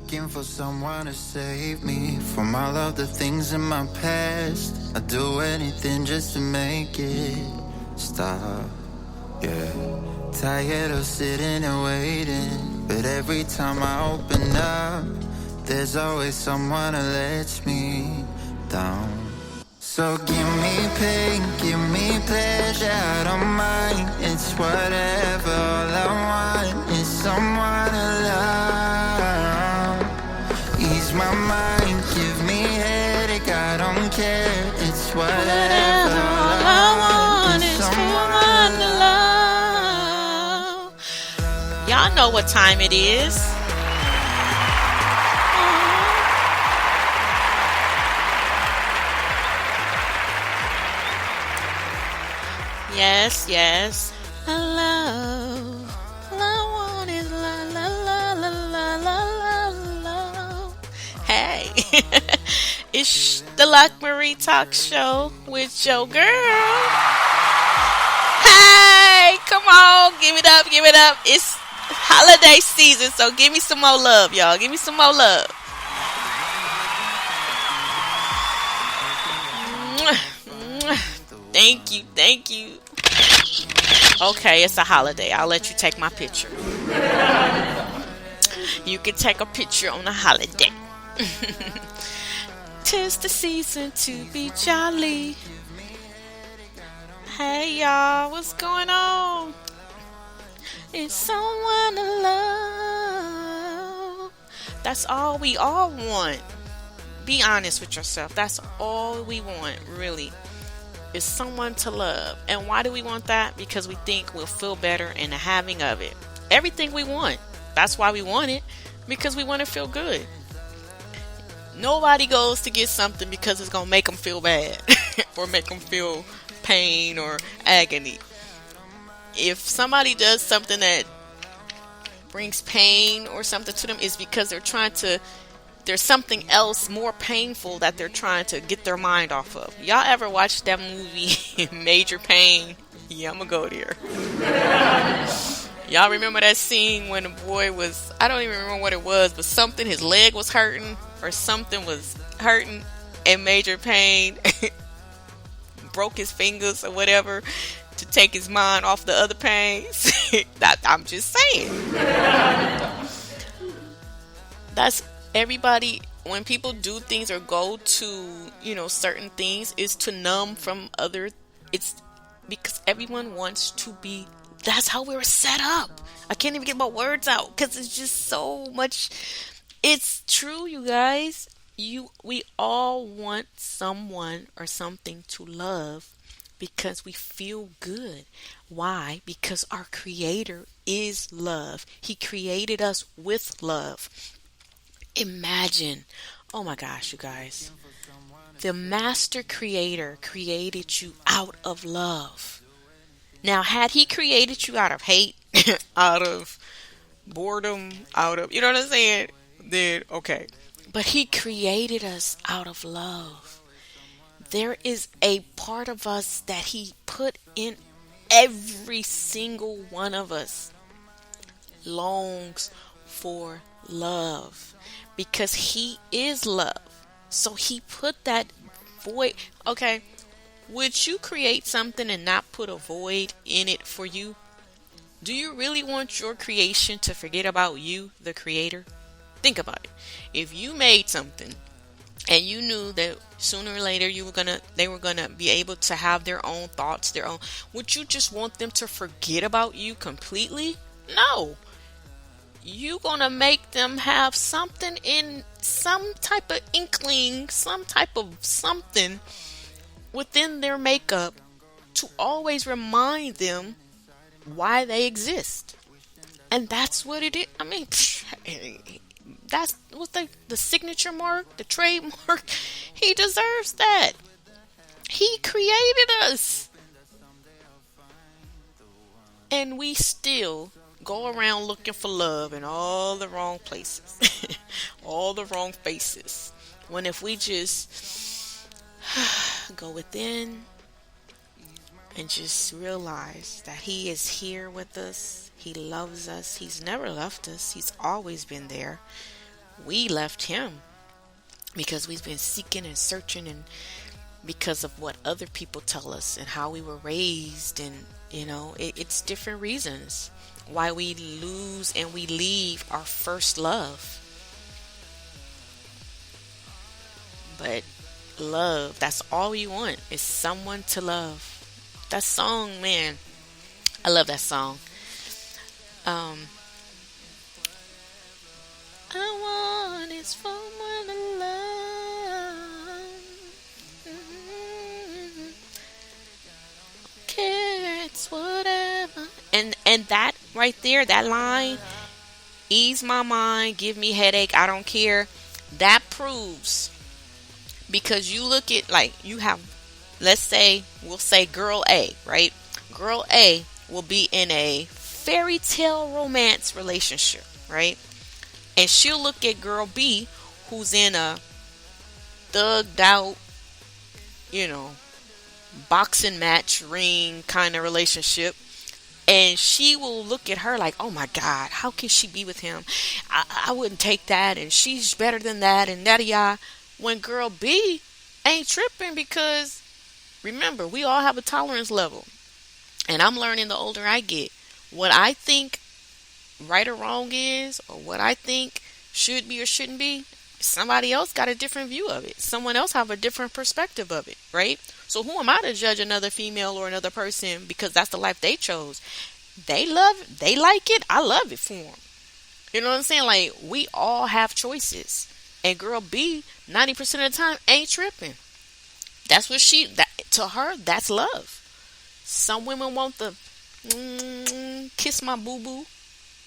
looking for someone to save me from all of the things in my past. I'd do anything just to make it stop. Yeah, tired of sitting and waiting, but every time I open up, there's always someone who lets me down. So give me pain, give me pleasure, I don't mind. It's whatever, all I want is someone to love. Ease my mind, give me headache, I don't care. It's whatever, all I want is someone to love. Y'all know what time it is. Yes, yes. Hello. All I want is la la la la la la la la. Hey, it's the LockMarie Talk Show with your girl. Hey, come on, give it up, give it up. It's holiday season, so give me some more love, y'all. Give me some more love. Thank you, thank you. Okay, it's a holiday. I'll let you take my picture. You can take a picture on a holiday. 'Tis the season to be jolly. Hey y'all, what's going on? It's someone to love. That's all we all want. Be honest with yourself. That's all we want, really. Is someone to love. And why do we want that? Because we think we'll feel better in the having of it. Everything we want. That's why we want it. Because we want to feel good. Nobody goes to get something because it's going to make them feel bad. Or make them feel pain or agony. If somebody does something that brings pain or something to them, it's because there's something else more painful that they're trying to get their mind off of. Y'all ever watch that movie Major Pain? Yeah, I'm gonna go there. Y'all remember that scene when the boy was, I don't even remember what it was, but something, his leg was hurting or something was hurting, and Major Pain broke his fingers or whatever to take his mind off the other pains. I'm just saying. That's everybody. When people do things or go to, certain things, is to numb from other. It's because everyone wants to be. That's how we were set up. I can't even get my words out because it's just so much. It's true, you guys. We all want someone or something to love because we feel good. Why? Because our Creator is love. He created us with love. Imagine, oh my gosh, you guys, the Master Creator created you out of love. Now, had He created you out of hate, out of boredom, out of, you know what I'm saying? Then, okay. But He created us out of love. There is a part of us that He put in every single one of us longs for love because He is love. So He put that void. Okay, would you create something and not put a void in it for you? Do you really want your creation to forget about you, the Creator? Think about it. If you made something and you knew that sooner or later they were gonna be able to have their own thoughts, would you just want them to forget about you completely? No. You gonna make them have something in some type of inkling, some type of something within their makeup to always remind them why they exist. And that's what it is. I mean, that's what the signature mark, the trademark. He deserves that. He created us. And we still go around looking for love in all the wrong places. All the wrong faces. When if we just go within and just realize that He is here with us. He loves us. He's never left us. He's always been there. We left him because we've been seeking and searching, and because of what other people tell us and how we were raised, and it's different reasons why we lose and we leave our first love. But love, that's all we want, is someone to love. That song, man, I love that song. um I want is for more than love. Mhm. Care, it's whatever. And that right there, that line, ease my mind, give me headache, I don't care. That proves, because you look at, like, you have, let's say, we'll say girl A, right? Girl A will be in a fairy tale romance relationship, right? And she'll look at girl B, who's in a thugged out, you know, boxing match ring kind of relationship. And she will look at her like, oh my God, how can she be with him? I wouldn't take that. And she's better than that. And that, yeah. When girl B ain't tripping, because remember, we all have a tolerance level. And I'm learning the older I get. What I think right or wrong is, or what I think should be or shouldn't be, somebody else got a different view of it. Someone else have a different perspective of it, right? So who am I to judge another female or another person because that's the life they chose? They love it, they like it, I love it for them. You know what I'm saying? Like, we all have choices. And girl B, 90% of the time, ain't tripping. That's what to her, that's love. Some women want the kiss my boo boo.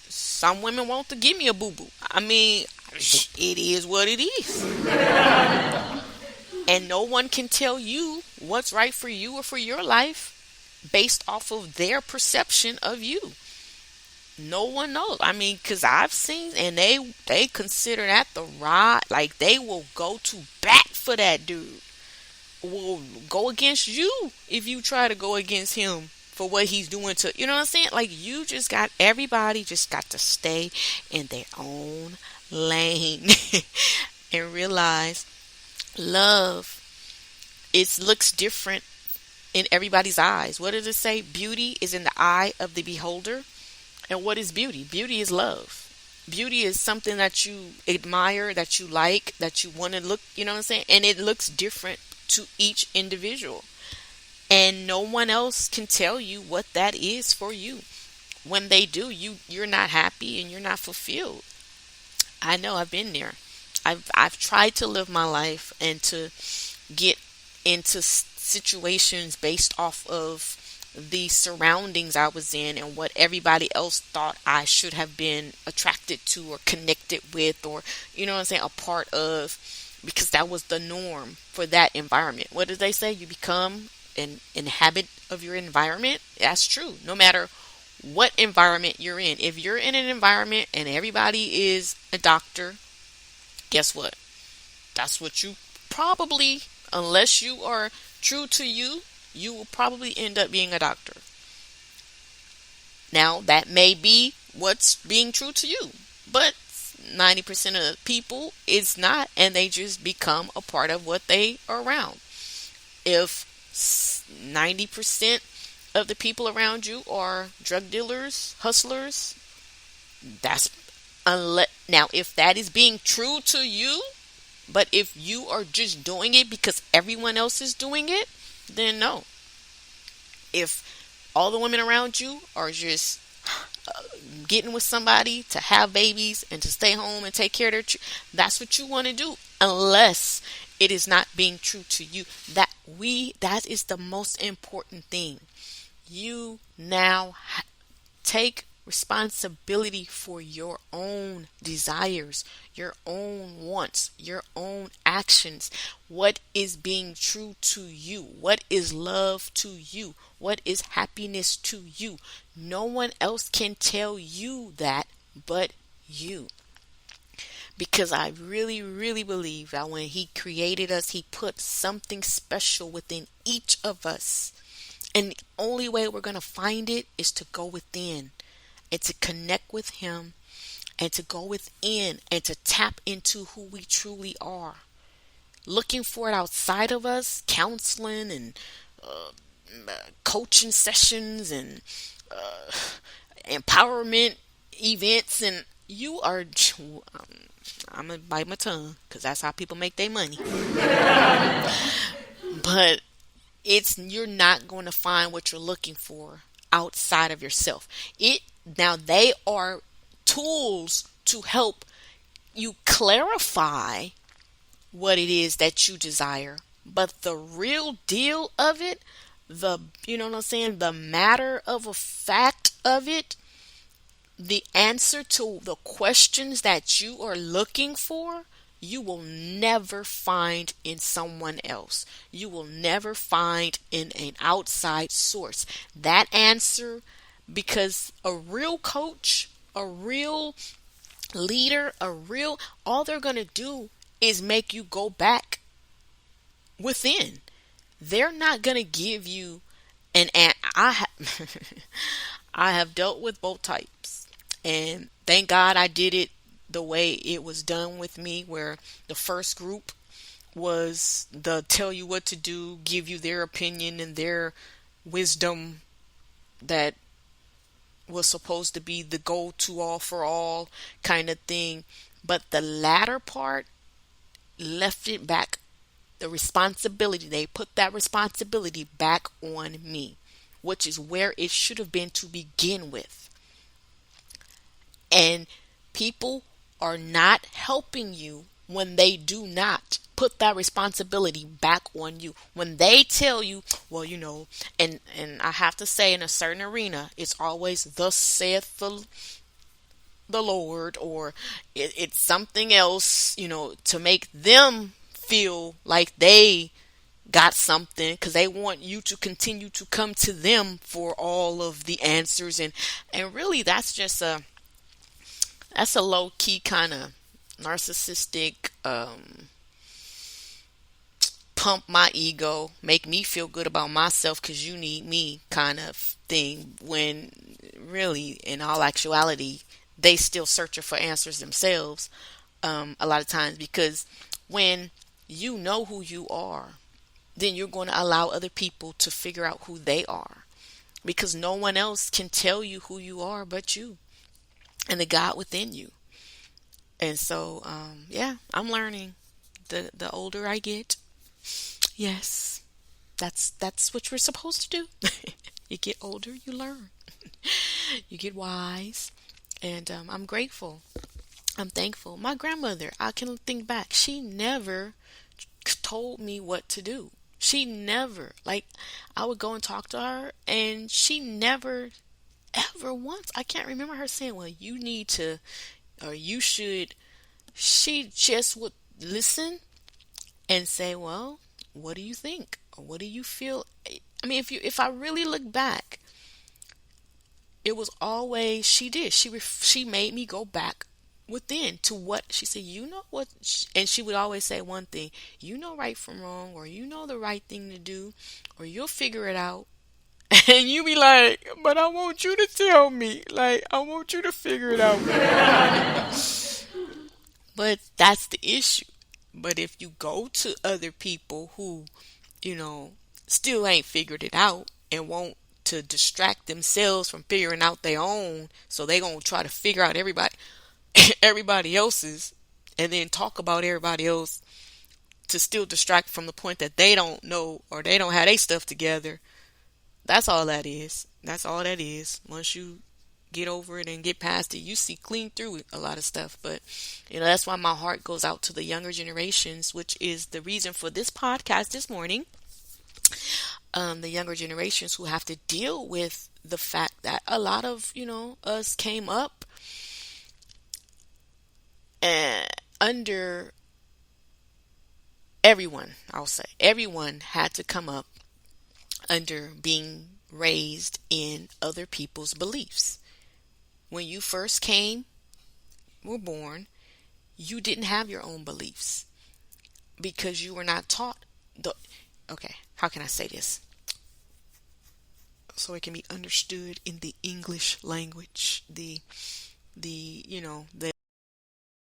Some women want to give me a boo boo. I mean, it is what it is. And no one can tell you what's right for you or for your life based off of their perception of you. No one knows. I mean, because I've seen, and they consider that the ride. Like, they will go to bat for that dude. Will go against you if you try to go against him for what he's doing to, you know what I'm saying? Like, everybody just got to stay in their own lane and realize love, it looks different in everybody's eyes. What does it say? Beauty is in the eye of the beholder. And what is beauty? Beauty is love. Beauty is something that you admire, that you like, that you want to look, you know what I'm saying? And it looks different to each individual. And no one else can tell you what that is for you. When they do, you're not happy and you're not fulfilled. I know, I've been there. I've tried to live my life and to get into situations based off of the surroundings I was in and what everybody else thought I should have been attracted to or connected with, or, you know what I'm saying, a part of, because that was the norm for that environment. What did they say? You become an inhabit of your environment. That's true. No matter what environment you're in. If you're in an environment and everybody is a doctor, guess what? That's what you probably, unless you are true to you, you will probably end up being a doctor. Now, that may be what's being true to you, but 90% of people, it's not, and they just become a part of what they are around. If 90% of the people around you are drug dealers, hustlers, that's now, if that is being true to you, but if you are just doing it because everyone else is doing it, then no. If all the women around you are just getting with somebody to have babies and to stay home and take care of that's what you want to do, unless it is not being true to you. That is the most important thing. You now take responsibility for your own desires, your own wants, your own actions. What is being true to you? What is love to you? What is happiness to you? No one else can tell you that but you. Because I really, really believe that when He created us, He put something special within each of us. And the only way we're going to find it is to go within and to connect with Him and to go within and to tap into who we truly are. Looking for it outside of us, counseling and uh, coaching sessions and uh, empowerment events, and you are. I'm gonna bite my tongue because that's how people make their money. But you're not going to find what you're looking for outside of yourself. It now they are tools to help you clarify what it is that you desire. But the real deal of it, you know what I'm saying, the matter of a fact of it, the answer to the questions that you are looking for, you will never find in someone else. You will never find in an outside source. That answer, because a real coach, a real leader, all they're going to do is make you go back within. They're not going to give you I have dealt with both types. And thank God I did it the way it was done with me, where the first group was the tell you what to do, give you their opinion and their wisdom that was supposed to be the go to all for all kind of thing. But the latter part left it back. The responsibility, they put that responsibility back on me, which is where it should have been to begin with. And people are not helping you when they do not put that responsibility back on you. When they tell you, well, and I have to say, in a certain arena, it's always thus saith the Lord, or it's something else, to make them feel like they got something, because they want you to continue to come to them for all of the answers. And really, that's just that's a low key kind of narcissistic, pump my ego, make me feel good about myself because you need me kind of thing, when really, in all actuality, they still searching for answers themselves, a lot of times. Because when you know who you are, then you're going to allow other people to figure out who they are, because no one else can tell you who you are but you and the God within you. And so, yeah, I'm learning the older I get. Yes, that's what you're supposed to do. You get older, you learn. You get wise. And I'm grateful. I'm thankful. My grandmother, I can think back, she never told me what to do. She never, like, I would go and talk to her, and she never, ever once, I can't remember her saying, well, you need to, or you should. She just would listen and say, well, what do you think? Or what do you feel? I mean, if I really look back, it was always, she did. She made me go back within to what she said. You know what? And she would always say one thing: you know right from wrong, or you know the right thing to do, or you'll figure it out. And you be like, but I want you to tell me. Like, I want you to figure it out. But that's the issue. But if you go to other people who, still ain't figured it out and want to distract themselves from figuring out their own, so they gonna try to figure out everybody else's, and then talk about everybody else to still distract from the point that they don't know, or they don't have their stuff together. That's all that is. That's all that is. Once you get over it and get past it, you see clean through a lot of stuff. But that's why my heart goes out to the younger generations, which is the reason for this podcast this morning. The younger generations who have to deal with the fact that a lot of us came up under everyone. I'll say everyone had to come up under being raised in other people's beliefs. When you first were born, you didn't have your own beliefs because you were not taught okay, how can I say this so it can be understood in the English language, the the, you know, the